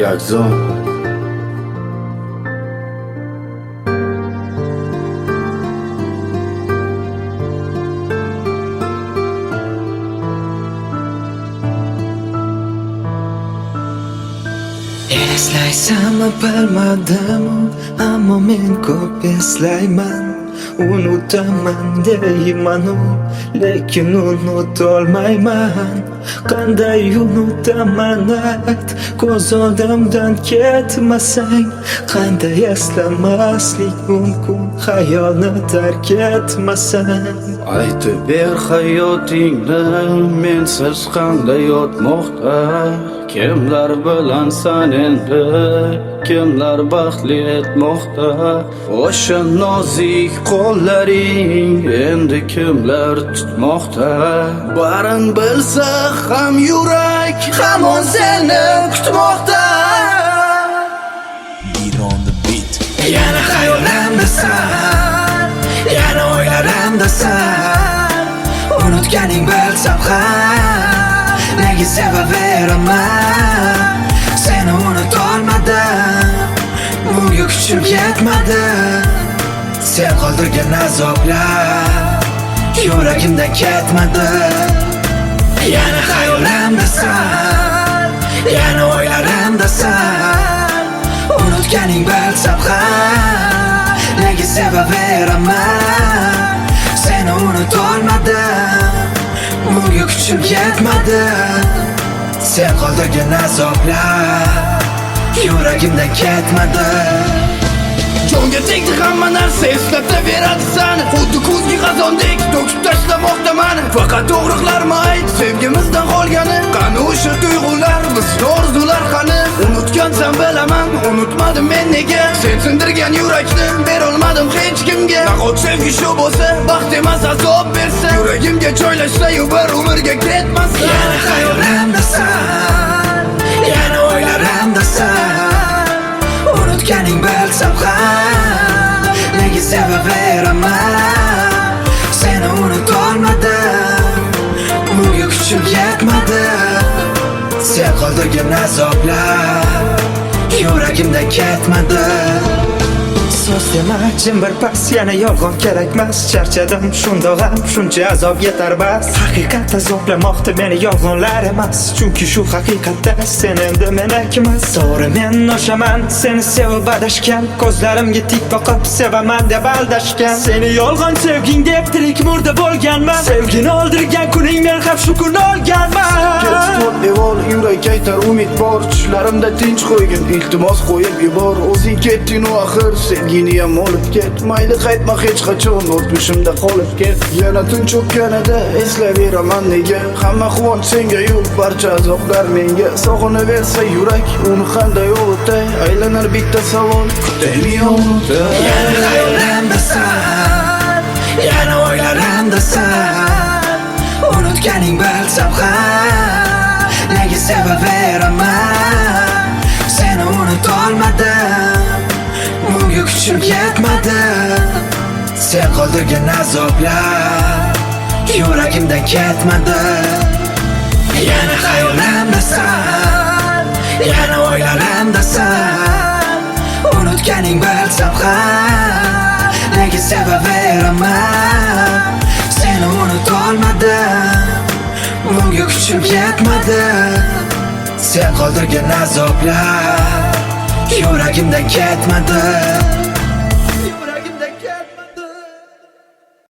Yakzon. Eslaysanmi bilmadim, ammo men ko'p eslayman. Unutaman deymanu, lekin unutolmayman. Qanday unutaman ayt, ko'z oldimdan ketmasang. Qanday eslamaslik mumkin, xayolni tark etmasang. Aytib ber hayotingni, mensiz qanday o'tmoqda. Kimlar bilansan endi, kimlar baxtli etmoqda. O'sha nozik qo'llaring endi kimlar tutmoqda. Barin bilsa ham yurak hamon seni kutmoqda. Beat on the beat. Yana xayolimdasan, yana o'ylarimdasan. Unutganing bilsam ham, nega sevaveraman. Seni unutolmadim, bunga kuchim yetmadi. Sen qoldirgan azoblar yuragimdan ketmadi. Yana xayolimdasan, yana o'ylarimdasan. Unutganing bilsam ham, nega sevaveraman. Seni unutolmadim, bunga kuchim yetmadi. Sen qoldirgan azoblar yuragimdan ketmadi. Jonga tegdi hamma narsa, eslataveradi sani. Xuddi kuzgi xazondek to'kib tashlamoqda mani. Faqat to'g'riqlarmi ayt, sevgimizdan qolgani. Qani o'sha tuyg'ular, bizning orzular qani. Unutgansan bilaman, unutmadim men nega. Sen sindirgan yurakni berolmadim hech kimga. Nahot sevgi shu bo'lsa, baxt emas azob bersa. Yuragimga joylashsa-yu bir umrga ketmasa. Yana xayolimdasan, yana o'ylarimdasan. Unutganing bilsam ham, nega sevaveraman. Seni unutolmadim, bunga kuchim yetmadi. Sen qoldirgan azoblar yuragimdan ketmadi. So'z demachim bir pas, yana yolg'on kerakmas. Charchadim shundoq ham, shuncha azob yetar bas. Haqiqat azoblamoqda meni yolg'onlar emas. Chunki shu haqiqatda sen endi menak emas. To'g'ri men noshaman, seni sevib adashgan. Ko'zlarimga tik boqib sevaman deb aldashgan. Seni yolg'on sevging deb tirik murda bo'lganman. Sevgini oldirgan kuning men ham shu kun olganman. Ketib evol yurak aytar umid bor. Tushlarimda tinch qo'ygin, iltimos qo'yib yubor. O'zing ketding u axir, sevgini ham olib ket. Mayli qaytma hech qachon, o'tmishimda qolib ket. Yana tun cho'kkanida eslayveraman nega. Hamma quvonch senga yo'q, barcha azoblar menga. Sog'inaversa yurak, uni qanday ovutay. Aylanar bitta savol, kutaymi unutay. Yana xayolimdasan, yana o'ylarimdasan. Unutganing bilsam ham, nega sevaveraman. Seni unutolmadim, bunga kuchim yetmadi. Sen qoldirgan azoblar yuragimdan ketmadi. Yana xayolimdasan, yana o'ylarimdasan. Unutganing bilsam ham, nega sevaveraman. Seni unutolmadim, bunga kuchim yetmadi. Sen qoldirgan azoblar yuragimdan ketmadi.